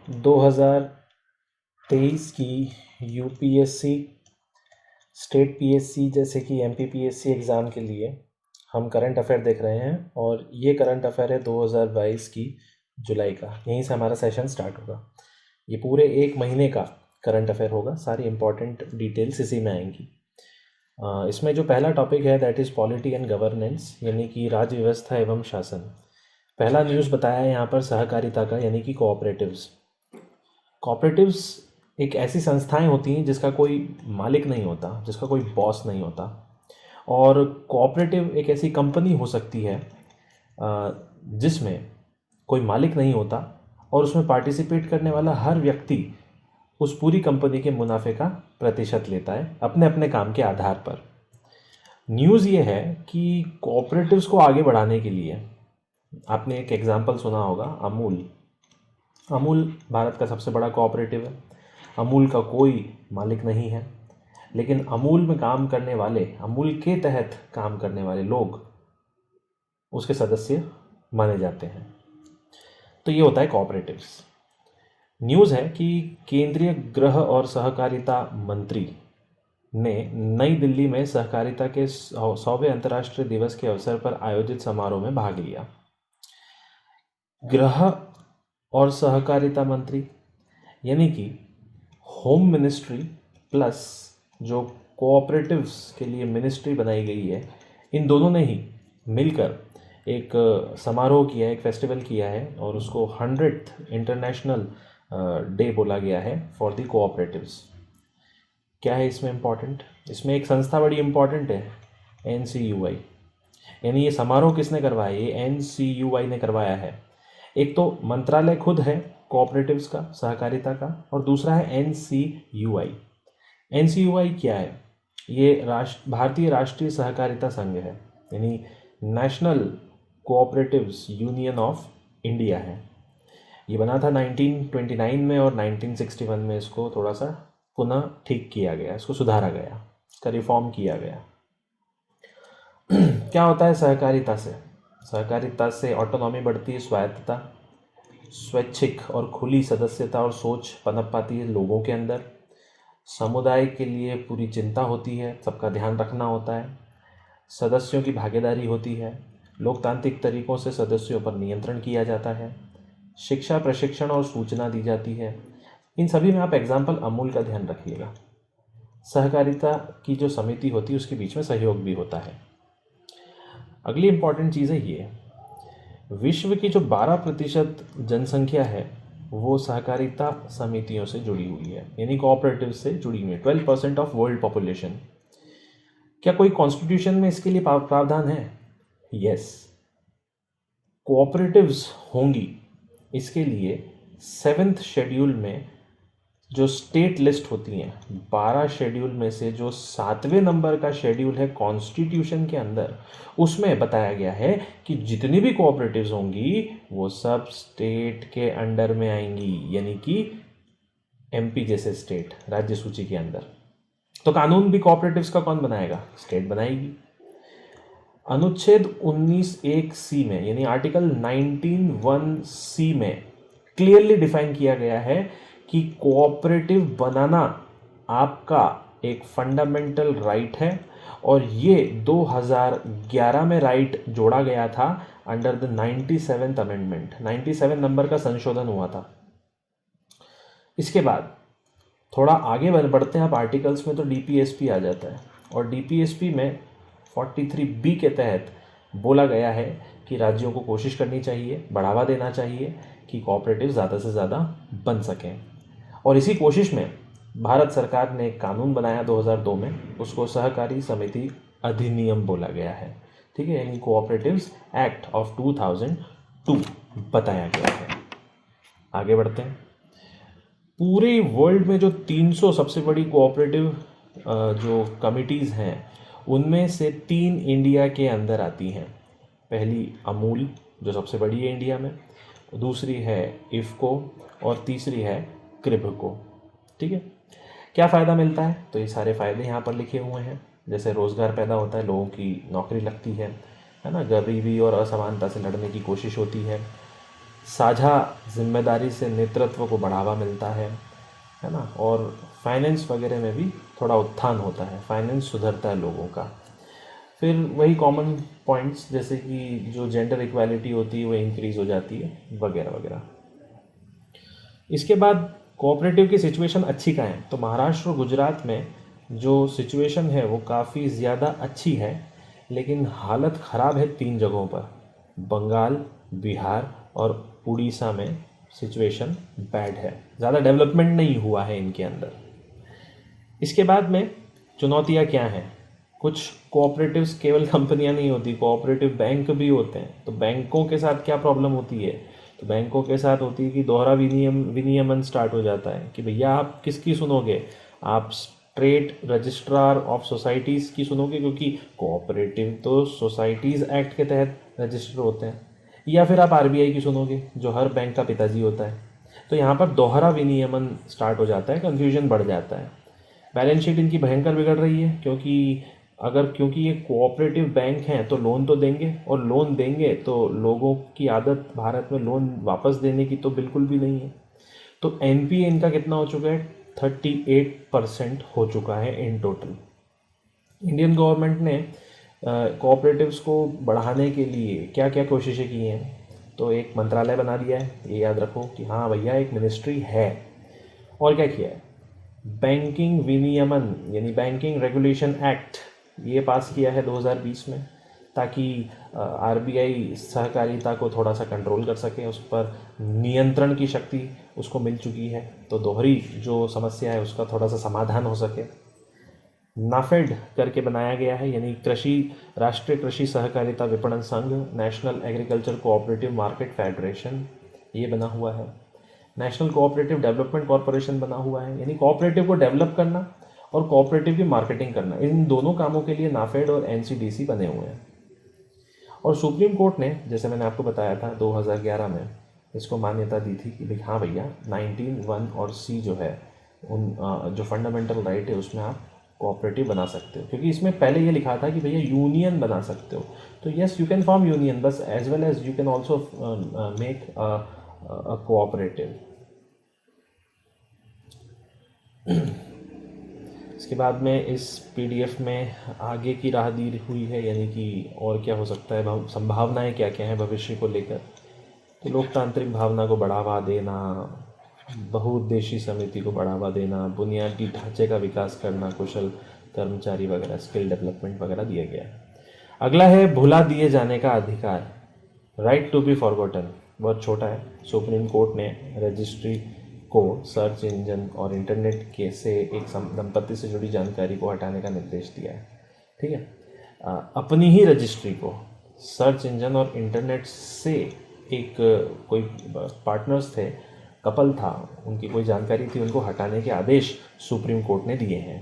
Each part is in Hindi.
2023 की यूपीएससी, स्टेट पीएससी जैसे कि एमपीपीएससी एग्ज़ाम के लिए हम करंट अफेयर देख रहे हैं। और ये करंट अफेयर है 2022 की जुलाई का। यहीं से हमारा सेशन स्टार्ट होगा। ये पूरे एक महीने का करंट अफेयर होगा। सारी इंपॉर्टेंट डिटेल्स इसी में आएंगी। इसमें जो पहला टॉपिक है that is polity and governance, यानी कि राज्य व्यवस्था एवं शासन। पहला न्यूज़ बताया है यहाँ पर सहकारिता का, यानी कि कोऑपरेटिव्स। कोऑपरेटिव्स एक ऐसी संस्थाएं होती हैं जिसका कोई मालिक नहीं होता, जिसका कोई बॉस नहीं होता। और कोऑपरेटिव एक ऐसी कंपनी हो सकती है जिसमें कोई मालिक नहीं होता और उसमें पार्टिसिपेट करने वाला हर व्यक्ति उस पूरी कंपनी के मुनाफे का प्रतिशत लेता है अपने अपने काम के आधार पर। न्यूज़ ये है कि कोऑपरेटिव्स को आगे बढ़ाने के लिए आपने एक एग्जांपल सुना होगा, अमूल। अमूल भारत का सबसे बड़ा कोऑपरेटिव है। अमूल का कोई मालिक नहीं है, लेकिन अमूल में काम करने वाले, अमूल के तहत काम करने वाले लोग उसके सदस्य माने जाते हैं। तो ये होता है कोऑपरेटिव्स। न्यूज़ है कि केंद्रीय गृह और सहकारिता मंत्री ने नई दिल्ली में सहकारिता के 100वें अंतर्राष्ट्रीय दिवस के अवसर पर आयोजित समारोह में भाग लिया। गृह और सहकारिता मंत्री यानी कि होम मिनिस्ट्री प्लस जो कोऑपरेटिव्स के लिए मिनिस्ट्री बनाई गई है, इन दोनों ने ही मिलकर एक समारोह किया है, एक फेस्टिवल किया है और उसको 100th इंटरनेशनल डे बोला गया है फॉर द कोऑपरेटिव्स। क्या है इसमें इम्पॉर्टेंट? इसमें एक संस्था बड़ी इम्पॉर्टेंट है, NCUI। यानी ये समारोह किसने करवाया? ये NCUI ने करवाया है। एक तो मंत्रालय खुद है कोऑपरेटिव्स का, सहकारिता का, और दूसरा है NCUI। NCUI क्या है? ये भारतीय राष्ट्रीय सहकारिता संघ है, यानी national cooperatives union of India है। ये बना था 1929 में और 1961 में इसको थोड़ा सा पुनः ठीक किया गया, इसको सुधारा गया, इसका रिफॉर्म किया गया। क्या होता है सहकारिता से? सहकारिता से ऑटोनॉमी बढ़ती है, स्वायत्तता, स्वैच्छिक और खुली सदस्यता और सोच पनप पाती है लोगों के अंदर। समुदाय के लिए पूरी चिंता होती है, सबका ध्यान रखना होता है, सदस्यों की भागीदारी होती है, लोकतांत्रिक तरीकों से सदस्यों पर नियंत्रण किया जाता है, शिक्षा, प्रशिक्षण और सूचना दी जाती है। इन सभी में आप एग्जाम्पल अमूल का ध्यान रखिएगा। सहकारिता की जो समिति होती है उसके बीच में सहयोग भी होता है। अगली इंपॉर्टेंट चीज़ है ये, विश्व की जो 12% जनसंख्या है वो सहकारिता समितियों से जुड़ी हुई है, यानी कोऑपरेटिव से जुड़ी हुई है। 12% ऑफ वर्ल्ड पॉपुलेशन। क्या कोई कॉन्स्टिट्यूशन में इसके लिए प्रावधान है? यस, कोऑपरेटिव्स होंगी। इसके लिए 7th शेड्यूल में जो स्टेट लिस्ट होती हैं, 12 शेड्यूल में से जो 7वें नंबर का शेड्यूल है कॉन्स्टिट्यूशन के अंदर, उसमें बताया गया है कि जितनी भी कोऑपरेटिव्स होंगी वो सब स्टेट के अंडर में आएंगी, यानी कि MP जैसे स्टेट, राज्य सूची के अंदर। तो कानून भी कोऑपरेटिव्स का कौन बनाएगा? स्टेट बनाएगी। अनुच्छेद 19(1)(c) में, यानी आर्टिकल 19(1)(c) में क्लियरली डिफाइन किया गया है कि कोऑपरेटिव बनाना आपका एक फंडामेंटल राइट है। और ये 2011 में राइट जोड़ा गया था under the 97th amendment. 97 number का संशोधन हुआ था। इसके बाद थोड़ा आगे बढ़ते हैं आप आर्टिकल्स में, तो DPSP आ जाता है और DPSP में 43B के तहत बोला गया है कि राज्यों को कोशिश करनी चाहिए, बढ़ावा देना चाहिए कि कोऑपरेटिव ज़्यादा से ज़्यादा बन सकें। और इसी कोशिश में भारत सरकार ने एक कानून बनाया 2002 में, उसको सहकारी समिति अधिनियम बोला गया है। ठीक है, यानी कोऑपरेटिव्स एक्ट ऑफ 2002 बताया गया है। आगे बढ़ते हैं। पूरे वर्ल्ड में जो 300 सबसे बड़ी कोऑपरेटिव जो कमिटीज़ हैं, उनमें से 3 इंडिया के अंदर आती हैं। पहली अमूल जो सबसे बड़ी है इंडिया में, दूसरी है इफ़को और तीसरी है क्रिब्को। ठीक है, क्या फ़ायदा मिलता है? तो ये सारे फ़ायदे यहाँ पर लिखे हुए हैं। जैसे रोज़गार पैदा होता है, लोगों की नौकरी लगती है ना, गरीबी और असमानता से लड़ने की कोशिश होती है, साझा जिम्मेदारी से नेतृत्व को बढ़ावा मिलता है ना, और फाइनेंस वगैरह में भी थोड़ा उत्थान होता है, फाइनेंस सुधरता है लोगों का। फिर वही कॉमन पॉइंट्स जैसे कि जो जेंडर इक्वालिटी होती है वो इंक्रीज़ हो जाती है वगैरह वगैरह। इसके बाद कोऑपरेटिव की सिचुएशन अच्छी कहाँ है, तो महाराष्ट्र और गुजरात में जो सिचुएशन है वो काफ़ी ज़्यादा अच्छी है, लेकिन हालत ख़राब है 3 जगहों पर, बंगाल, बिहार और उड़ीसा में सिचुएशन बैड है, ज़्यादा डेवलपमेंट नहीं हुआ है इनके अंदर। इसके बाद में चुनौतियाँ क्या हैं, कुछ कोऑपरेटिव्स केवल कंपनियां नहीं होती, कोऑपरेटिव बैंक भी होते हैं। तो बैंकों के साथ क्या प्रॉब्लम होती है, तो बैंकों के साथ होती है कि दोहरा विनियमन स्टार्ट हो जाता है कि भैया आप किसकी सुनोगे, आप स्ट्रेट रजिस्ट्रार ऑफ सोसाइटीज़ की सुनोगे, क्योंकि कोऑपरेटिव तो सोसाइटीज़ एक्ट के तहत रजिस्टर होते हैं, या फिर आप आरबीआई की सुनोगे जो हर बैंक का पिताजी होता है। तो यहाँ पर दोहरा विनियमन स्टार्ट हो जाता है, कन्फ्यूजन बढ़ जाता है। बैलेंस शीट इनकी भयंकर बिगड़ रही है, क्योंकि ये कोऑपरेटिव बैंक हैं तो लोन तो देंगे, और लोन देंगे तो लोगों की आदत भारत में लोन वापस देने की तो बिल्कुल भी नहीं है। तो एनपीए इनका कितना हो चुका है, 38% हो चुका है इन टोटल। इंडियन गवर्नमेंट ने कोऑपरेटिव्स को बढ़ाने के लिए क्या क्या कोशिशें की हैं, तो एक मंत्रालय बना दिया है, ये याद रखो कि हाँ भैया एक मिनिस्ट्री है। और क्या किया है, बैंकिंग विनियमन यानी बैंकिंग रेगुलेशन एक्ट ये पास किया है 2020 में, ताकि आरबीआई सहकारिता को थोड़ा सा कंट्रोल कर सके, उस पर नियंत्रण की शक्ति उसको मिल चुकी है, तो दोहरी जो समस्या है उसका थोड़ा सा समाधान हो सके। नाफेड करके बनाया गया है, यानी राष्ट्रीय कृषि सहकारिता विपणन संघ, national agriculture cooperative market federation, ये बना हुआ है। नेशनल कोऑपरेटिव डेवलपमेंट कॉरपोरेशन बना हुआ है, यानी कोऑपरेटिव को डेवलप करना और कोऑपरेटिव की मार्केटिंग करना, इन दोनों कामों के लिए नाफेड और एनसीडीसी बने हुए हैं। और सुप्रीम कोर्ट ने, जैसे मैंने आपको बताया था 2011 में, इसको मान्यता दी थी कि भाई हाँ भैया 19(1) और C जो है उन जो फंडामेंटल राइट है उसमें आप कोऑपरेटिव बना सकते हो, क्योंकि इसमें पहले ये लिखा था कि भैया यूनियन बना सकते हो। तो yes, you can form union, बस as well as you can also make a cooperative. इसके बाद में इस पीडीएफ में आगे की राह दी हुई है, यानी कि और क्या हो सकता है, संभावनाएं क्या क्या हैं भविष्य को लेकर। तो लोकतांत्रिक भावना को बढ़ावा देना, बहुउद्देशीय समिति को बढ़ावा देना, बुनियादी ढांचे का विकास करना, कुशल कर्मचारी वगैरह, स्किल डेवलपमेंट वगैरह दिया गया है। अगला है भुला दिए जाने का अधिकार, राइट टू बी फॉरगॉटन, बहुत छोटा है। सुप्रीम कोर्ट ने रजिस्ट्री को सर्च इंजन और इंटरनेट के से एक संपत्ति से जुड़ी जानकारी को हटाने का निर्देश दिया है। ठीक है, अपनी ही रजिस्ट्री को सर्च इंजन और इंटरनेट से एक कोई पार्टनर्स थे, कपल था, उनकी कोई जानकारी थी, उनको हटाने के आदेश सुप्रीम कोर्ट ने दिए हैं।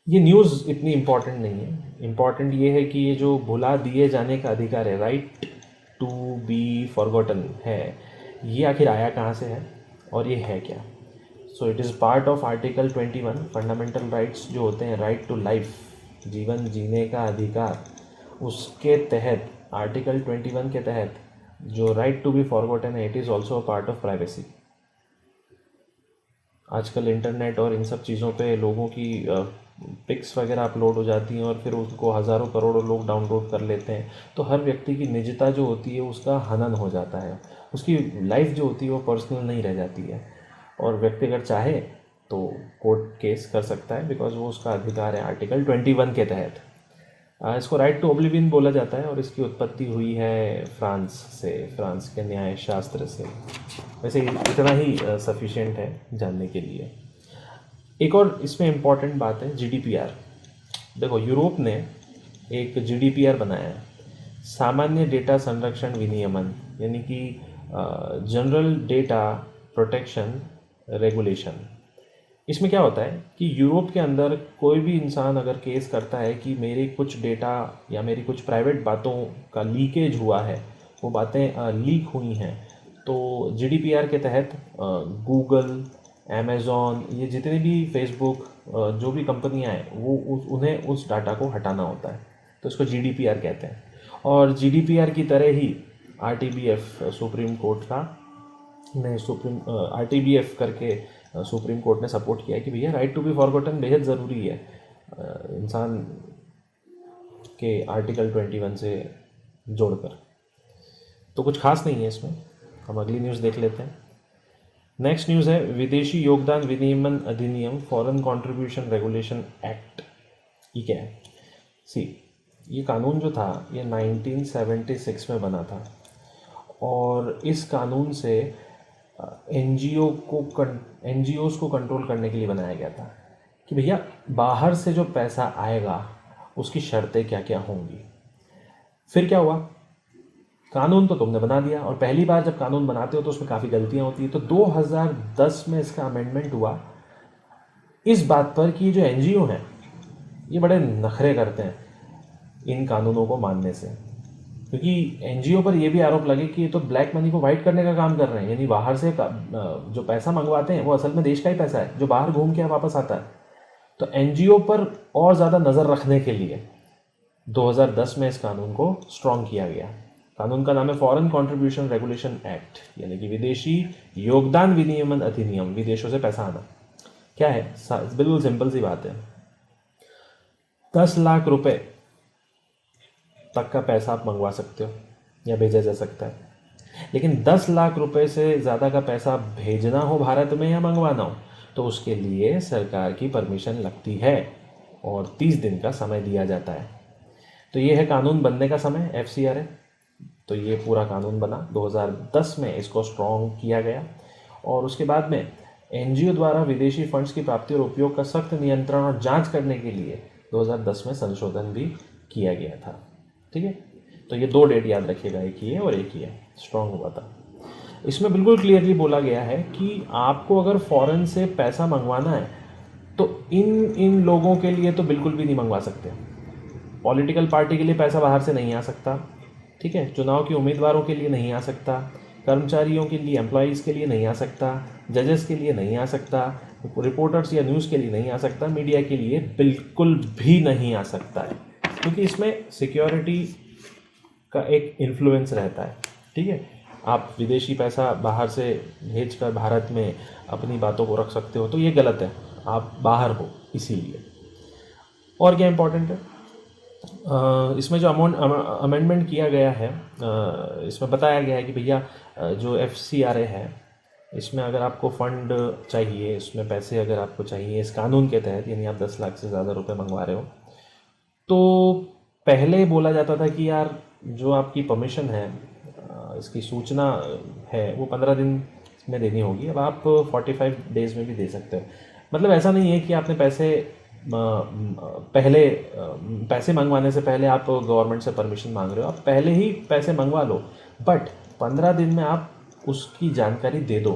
ये न्यूज़ इतनी इम्पॉर्टेंट नहीं है, इम्पॉर्टेंट ये है कि ये जो भुला दिए जाने का अधिकार है, राइट टू बी फॉरगॉटन है, ये आखिर आया कहाँ से है और ये है क्या। So it is part of article 21 fundamental rights जो होते हैं, राइट टू लाइफ, जीवन जीने का अधिकार, उसके तहत आर्टिकल 21 के तहत जो राइट टू बी फॉरगॉटन है, it is also a part of privacy. आजकल इंटरनेट और इन सब चीज़ों पे लोगों की पिक्स वगैरह अपलोड हो जाती हैं और फिर उसको हज़ारों करोड़ों लोग डाउनलोड कर लेते हैं, तो हर व्यक्ति की निजता जो होती है उसका हनन हो जाता है, उसकी लाइफ जो होती है वो पर्सनल नहीं रह जाती है, और व्यक्ति अगर चाहे तो कोर्ट केस कर सकता है, बिकॉज वो उसका अधिकार है आर्टिकल 21 के तहत। इसको राइट टू ओब्लिवियन बोला जाता है और इसकी उत्पत्ति हुई है फ्रांस से, फ्रांस के न्याय शास्त्र से। वैसे इतना ही सफिशिएंट है जानने के लिए। एक और इसमें इम्पॉर्टेंट बात है जीडीपीआर। देखो, यूरोप ने एक जीडीपीआर बनाया है, सामान्य डेटा संरक्षण विनियमन, यानी कि जनरल डेटा प्रोटेक्शन रेगुलेशन। इसमें क्या होता है कि यूरोप के अंदर कोई भी इंसान अगर केस करता है कि मेरी कुछ डेटा या मेरी कुछ प्राइवेट बातों का लीकेज हुआ है, वो बातें लीक हुई हैं, तो जीडीपीआर के तहत गूगल, अमेज़ॉन, ये जितने भी फेसबुक, जो भी कंपनियां हैं, वो उन्हें उस डाटा को हटाना होता है, तो इसको जीडीपीआर कहते हैं। और जीडीपीआर की तरह ही RTBF सुप्रीम कोर्ट का ने RTBF करके सुप्रीम कोर्ट ने सपोर्ट किया है कि भैया राइट टू बी फॉरगॉटन बेहद ज़रूरी है इंसान के आर्टिकल 21 से जोड़कर। तो कुछ खास नहीं है इसमें, हम अगली न्यूज़ देख लेते हैं। नेक्स्ट न्यूज़ है विदेशी योगदान विनियमन अधिनियम फॉरेन कंट्रीब्यूशन रेगुलेशन एक्ट। ये क्या है? ये कानून जो था ये 1976 में बना था और इस कानून से NGOs को कंट्रोल करने के लिए बनाया गया था कि भैया बाहर से जो पैसा आएगा उसकी शर्तें क्या क्या होंगी। फिर क्या हुआ, कानून तो तुमने बना दिया और पहली बार जब कानून बनाते हो तो उसमें काफ़ी गलतियां होती हैं। तो 2010 में इसका अमेंडमेंट हुआ इस बात पर कि जो NGO हैं ये बड़े नखरे करते हैं इन कानूनों को मानने से, क्योंकि NGO पर यह भी आरोप लगे कि ये तो ब्लैक मनी को वाइट करने का काम कर रहे हैं, यानी बाहर से जो पैसा मंगवाते हैं वो असल में देश का ही पैसा है जो बाहर घूम के वापस आता है। तो NGO पर और ज़्यादा नज़र रखने के लिए 2010 में इस कानून को स्ट्रॉन्ग किया गया। कानून का नाम है फॉरेन कंट्रीब्यूशन रेगुलेशन एक्ट, यानी कि विदेशी योगदान विनियमन अधिनियम, विदेशों से पैसा आना। क्या है? बिल्कुल सिंपल सी बात है, 10 लाख रुपए तक का पैसा आप मंगवा सकते हो या भेजा जा सकता है, लेकिन 10 लाख रुपए से ज़्यादा का पैसा भेजना हो भारत में या मंगवाना हो तो उसके लिए सरकार की परमिशन लगती है और 30 दिन का समय दिया जाता है। तो ये है कानून बनने का समय, FCRA। तो ये पूरा कानून बना 2010 में, इसको स्ट्रॉन्ग किया गया और उसके बाद में NGO द्वारा विदेशी फंड्स की प्राप्ति और उपयोग का सख्त नियंत्रण और जांच करने के लिए 2010 में संशोधन भी किया गया था। ठीक है, तो ये 2 डेट याद रखिएगा, एक ही है और एक ही है, स्ट्रॉन्ग हुआ था। इसमें बिल्कुल क्लियरली बोला गया है कि आपको अगर फॉरेन से पैसा मंगवाना है तो इन लोगों के लिए तो बिल्कुल भी नहीं मंगवा सकते। पॉलिटिकल पार्टी के लिए पैसा बाहर से नहीं आ सकता, ठीक है, चुनाव के उम्मीदवारों के लिए नहीं आ सकता, कर्मचारियों के लिए, एम्प्लॉयज़ के लिए नहीं आ सकता, जजेस के लिए नहीं आ सकता, रिपोर्टर्स या न्यूज़ के लिए नहीं आ सकता, मीडिया के लिए बिल्कुल भी नहीं आ सकता है, क्योंकि इसमें सिक्योरिटी का एक इन्फ्लुएंस रहता है। ठीक है, आप विदेशी पैसा बाहर से भेजकर भारत में अपनी बातों को रख सकते हो तो ये गलत है, आप बाहर हो इसीलिए। और क्या इम्पोर्टेंट है, इसमें जो अमेंडमेंट किया गया है इसमें बताया गया है कि भैया जो FCRA है इसमें अगर आपको फंड चाहिए, इसमें पैसे अगर आपको चाहिए इस कानून के तहत, यानी आप 10 लाख से ज़्यादा रुपए मंगवा रहे हो, तो पहले बोला जाता था कि यार जो आपकी परमिशन है, इसकी सूचना है, वो 15 दिन में देनी होगी। अब आप 45 डेज़ में भी दे सकते हो। मतलब ऐसा नहीं है कि आपने पैसे मंगवाने से पहले आप गवर्नमेंट से परमिशन मांग रहे हो, आप पहले ही पैसे मंगवा लो, बट 15 दिन में आप उसकी जानकारी दे दो।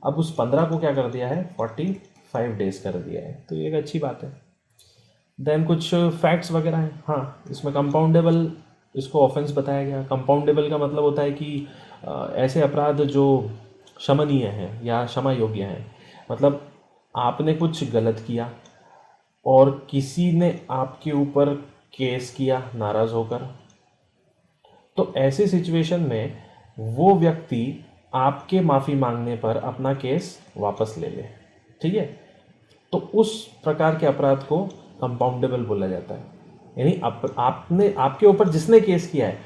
अब उस 15 को क्या कर दिया है, 45 डेज़ कर दिया है, तो ये एक अच्छी बात है। देन कुछ फैक्ट्स वगैरह हैं। हाँ, इसमें कंपाउंडेबल, इसको ऑफेंस बताया गया। कंपाउंडेबल का मतलब होता है कि ऐसे अपराध जो क्षमनीय हैं या क्षमा योग्य हैं, मतलब आपने कुछ गलत किया और किसी ने आपके ऊपर केस किया नाराज़ होकर, तो ऐसे सिचुएशन में वो व्यक्ति आपके माफ़ी मांगने पर अपना केस वापस ले ले। ठीक है, तो उस प्रकार के अपराध को कंपाउंडेबल बोला जाता है, यानी आपने, आपके ऊपर जिसने केस किया है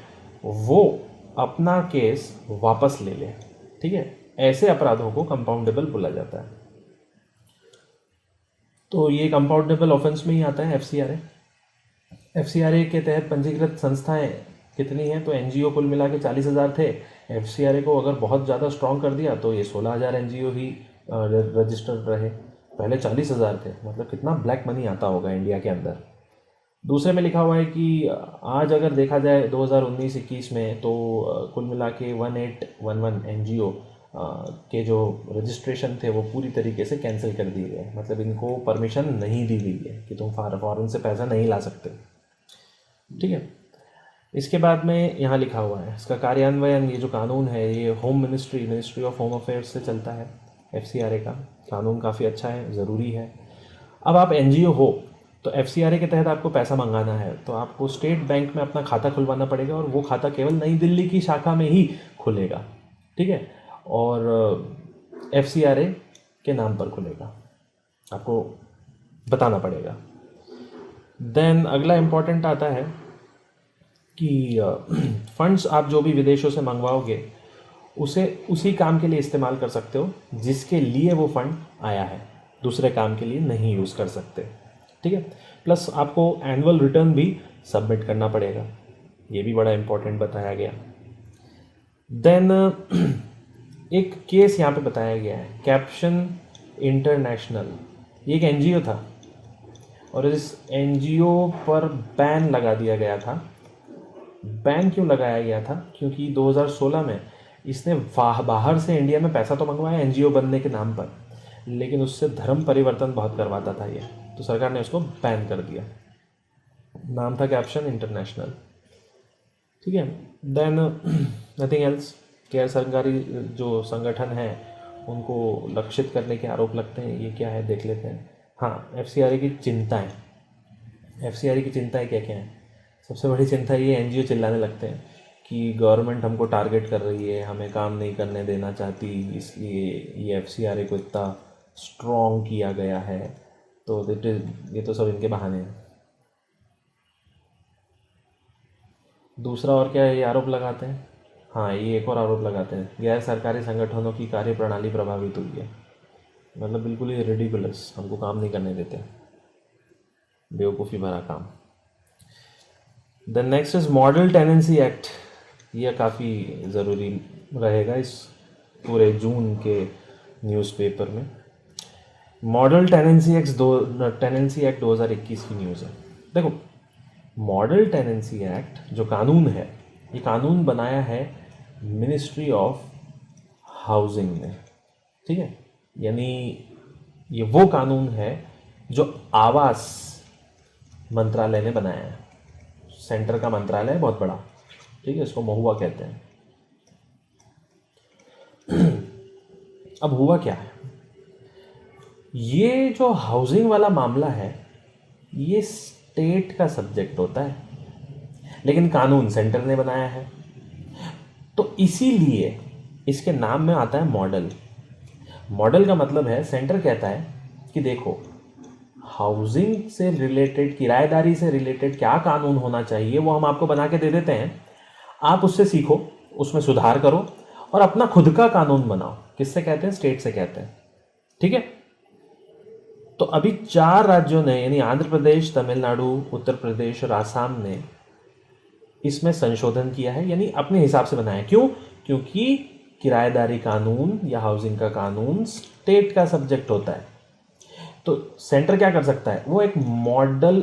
वो अपना केस वापस ले ले। ठीक है, ऐसे अपराधों को कंपाउंडेबल बोला जाता है। तो ये कंपाउंडेबल ऑफेंस में ही आता है FCRA। FCRA के तहत पंजीकृत संस्थाएं कितनी हैं, तो NGO कुल मिला के 40,000 थे। FCRA को अगर बहुत ज़्यादा स्ट्रॉन्ग कर दिया तो ये 16,000 NGO ही रजिस्टर्ड रहे। पहले 40,000 थे, मतलब कितना ब्लैक मनी आता होगा इंडिया के अंदर। दूसरे में लिखा हुआ है कि आज अगर देखा जाए 2019-21 में तो कुल मिला के 1811 NGO के जो रजिस्ट्रेशन थे वो पूरी तरीके से कैंसिल कर दिए गए, मतलब इनको परमिशन नहीं दी गई है कि तुम फॉरेन से पैसा नहीं ला सकते। ठीक है, इसके बाद में यहाँ लिखा हुआ है इसका कार्यान्वयन, ये जो कानून है ये मिनिस्ट्री ऑफ होम अफेयर्स से चलता है। FCRA का कानून काफ़ी अच्छा है, ज़रूरी है। अब आप NGO हो तो FCRA के तहत आपको पैसा मंगाना है तो आपको स्टेट बैंक में अपना खाता खुलवाना पड़ेगा, और वो खाता केवल नई दिल्ली की शाखा में ही खुलेगा, ठीक है, और FCRA के नाम पर खुलेगा, आपको बताना पड़ेगा। देन अगला इम्पोर्टेंट आता है कि फंड्स आप जो भी विदेशों से मंगवाओगे उसे उसी काम के लिए इस्तेमाल कर सकते हो जिसके लिए वो फंड आया है, दूसरे काम के लिए नहीं यूज़ कर सकते, ठीक है। प्लस आपको एनुअल रिटर्न भी सबमिट करना पड़ेगा, ये भी बड़ा इम्पोर्टेंट बताया गया। देन एक केस यहाँ पे बताया गया है, कैप्शन इंटरनेशनल, ये एक NGO था और इस NGO पर बैन लगा दिया गया था। बैन क्यों लगाया गया था? क्योंकि 2016 में इसने बाहर से इंडिया में पैसा तो मंगवाया NGO बनने के नाम पर, लेकिन उससे धर्म परिवर्तन बहुत करवाता था ये, तो सरकार ने उसको बैन कर दिया। नाम था कैप्शन इंटरनेशनल, ठीक है। देन नथिंग एल्स, गैर सरकारी जो संगठन है उनको लक्षित करने के आरोप लगते हैं, ये क्या है देख लेते हैं। हाँ, FCRA की चिंताएं, FCRA की चिंताएं क्या क्या हैं? सबसे बड़ी चिंता ये NGO चिल्लाने लगते हैं कि गवर्नमेंट हमको टारगेट कर रही है, हमें काम नहीं करने देना चाहती, इसलिए ये FCRA को इतना स्ट्रॉन्ग किया गया है। तो ये तो सब इनके बहाने हैं। दूसरा और क्या ये आरोप लगाते हैं? हाँ, ये एक और आरोप लगाते हैं, गैर सरकारी संगठनों की कार्य प्रणाली प्रभावित हुई है। मतलब बिल्कुल ही रिडिकुलस, हमको काम नहीं करने देते, बेवकूफ़ी भरा काम। The next is model tenancy act, यह काफ़ी ज़रूरी रहेगा इस पूरे जून के न्यूज़पेपर में। मॉडल टेनेंसी एक्ट 2021 की न्यूज़ है। देखो, मॉडल टेनेंसी एक्ट जो कानून है, ये कानून बनाया है मिनिस्ट्री ऑफ हाउसिंग ने, ठीक है। यानी ये वो कानून है जो आवास मंत्रालय ने बनाया है। सेंटर का मंत्रालय है बहुत बड़ा, ठीक है, इसको महुआ कहते हैं। अब हुआ क्या है, ये जो हाउसिंग वाला मामला है ये स्टेट का सब्जेक्ट होता है, लेकिन कानून सेंटर ने बनाया है, तो इसीलिए इसके नाम में आता है मॉडल। मॉडल का मतलब है सेंटर कहता है कि देखो, हाउसिंग से रिलेटेड, किराएदारी से रिलेटेड क्या कानून होना चाहिए वो हम आपको बना के दे देते हैं, आप उससे सीखो, उसमें सुधार करो और अपना खुद का कानून बनाओ। किससे कहते हैं? स्टेट से कहते हैं, ठीक है। तो अभी 4 राज्यों ने, यानी आंध्र प्रदेश, तमिलनाडु, उत्तर प्रदेश और आसाम ने इसमें संशोधन किया है, यानी अपने हिसाब से बनाया। क्यों? क्योंकि किराएदारी कानून या हाउसिंग का कानून स्टेट का सब्जेक्ट होता है। तो सेंटर क्या कर सकता है? वो एक मॉडल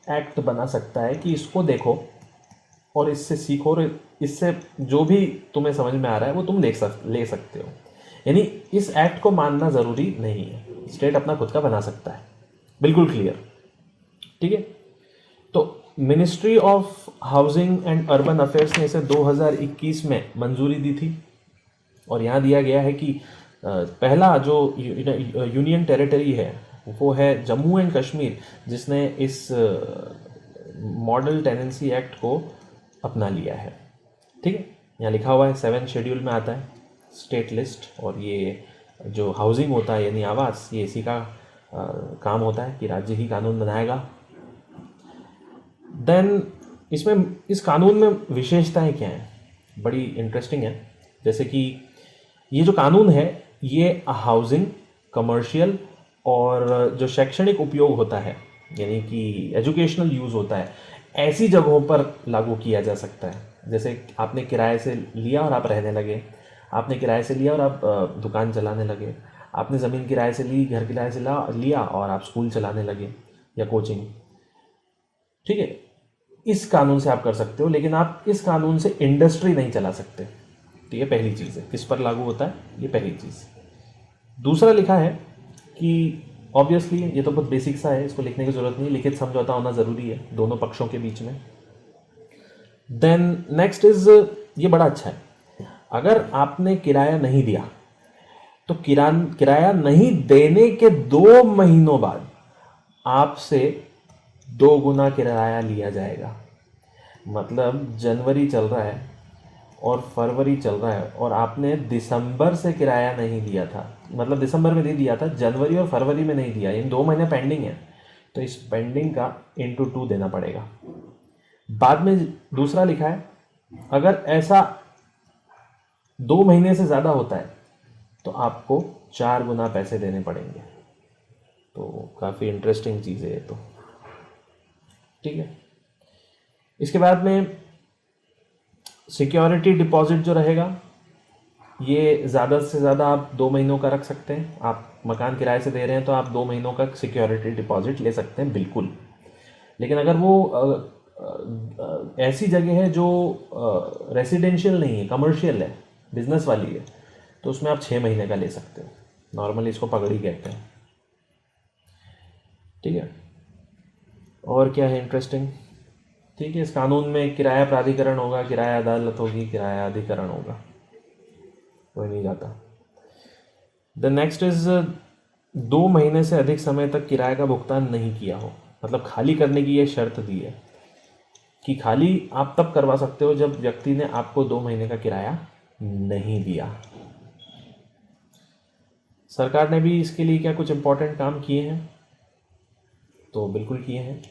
एक्ट बना सकता है कि इसको देखो और इससे सीखो, और इससे जो भी तुम्हें समझ में आ रहा है वो तुम ले सकते हो। यानी इस एक्ट को मानना ज़रूरी नहीं है, स्टेट अपना खुद का बना सकता है, बिल्कुल क्लियर, ठीक है। तो ministry of housing and urban affairs ने इसे 2021 में मंजूरी दी थी, और यहाँ दिया गया है कि पहला जो यूनियन टेरिटरी है वो है जम्मू एंड कश्मीर, जिसने इस मॉडल टेनेंसी एक्ट को अपना लिया है, ठीक है। यहाँ लिखा हुआ है 7 शेड्यूल में आता है स्टेट लिस्ट, और ये जो हाउसिंग होता है यानी आवास, ये इसी का काम होता है कि राज्य ही कानून बनाएगा। देन इसमें, इस कानून में विशेषताएं क्या हैं? बड़ी इंटरेस्टिंग है। जैसे कि ये जो कानून है ये हाउसिंग, कमर्शियल और जो शैक्षणिक उपयोग होता है, यानी कि एजुकेशनल यूज़ होता है, ऐसी जगहों पर लागू किया जा सकता है। जैसे आपने किराए से लिया और आप रहने लगे, आपने किराए से लिया और आप दुकान चलाने लगे, आपने ज़मीन किराए से ली, घर किराए से लिया और आप स्कूल चलाने लगे या कोचिंग, ठीक है। इस कानून से आप कर सकते हो, लेकिन आप इस कानून से इंडस्ट्री नहीं चला सकते। तो ये पहली चीज़ है, किस पर लागू होता है, ये पहली चीज़। दूसरा लिखा है कि ऑब्वियसली ये तो बहुत बेसिक सा है, इसको लिखने की ज़रूरत नहीं, लिखित समझौता होना ज़रूरी है दोनों पक्षों के बीच में। देन नेक्स्ट इज़, ये बड़ा अच्छा है, अगर आपने किराया नहीं दिया तो किराया नहीं देने के 2 महीनों बाद आपसे 2 गुना किराया लिया जाएगा। मतलब जनवरी चल रहा है और फरवरी चल रहा है और आपने दिसंबर से किराया नहीं दिया था, मतलब दिसंबर में दे दिया था, जनवरी और फरवरी में नहीं दिया, इन 2 महीने पेंडिंग है, तो इस पेंडिंग का इंटू 2 देना पड़ेगा। बाद में दूसरा लिखा है, अगर ऐसा 2 महीने से ज़्यादा होता है तो आपको 4 गुना पैसे देने पड़ेंगे। तो काफ़ी इंटरेस्टिंग चीज़ है ये तो, ठीक है। इसके बाद में सिक्योरिटी डिपॉजिट जो रहेगा, ये ज़्यादा से ज़्यादा आप 2 महीनों का रख सकते हैं। आप मकान किराए से दे रहे हैं तो आप 2 महीनों का सिक्योरिटी डिपॉजिट ले सकते हैं, बिल्कुल। लेकिन अगर वो ऐसी जगह है जो रेसिडेंशियल नहीं है, कमर्शियल है, बिजनेस वाली है, तो उसमें आप 6 महीने का ले सकते हो। नॉर्मली इसको पगड़ी कहते हैं, ठीक है। और क्या है इंटरेस्टिंग, ठीक है, इस कानून में किराया प्राधिकरण होगा, किराया अदालत होगी, किराया अधिकरण होगा, कोई नहीं जाता। द नेक्स्ट इज 2 महीने से अधिक समय तक किराए का भुगतान नहीं किया हो, मतलब खाली करने की ये शर्त दी है कि खाली आप तब करवा सकते हो जब व्यक्ति ने आपको 2 महीने का किराया नहीं दिया। सरकार ने भी इसके लिए क्या कुछ इंपॉर्टेंट काम किए हैं, तो बिल्कुल किए हैं।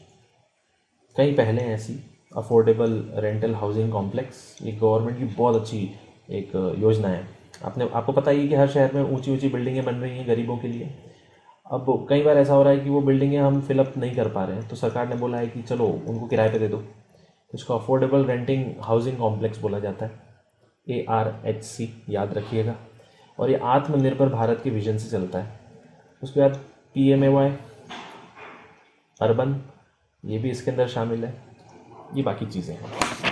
कई पहले हैं ऐसी, अफोर्डेबल रेंटल हाउसिंग कॉम्प्लेक्स, ये गवर्नमेंट की बहुत अच्छी एक योजना है। आपको पता ही है कि हर शहर में ऊंची ऊंची बिल्डिंगें बन रही हैं गरीबों के लिए। अब कई बार ऐसा हो रहा है कि वो बिल्डिंगें हम फिलअप नहीं कर पा रहे हैं, तो सरकार ने बोला है कि चलो उनको किराए पे दे दो। इसको अफोर्डेबल रेंटिंग हाउसिंग कॉम्प्लेक्स बोला जाता है, ARHC, याद रखिएगा। और ये आत्मनिर्भर भारत के विजन से चलता है। उसके बाद PMAY अर्बन, ये भी इसके अंदर शामिल है। ये बाकी चीज़ें हैं।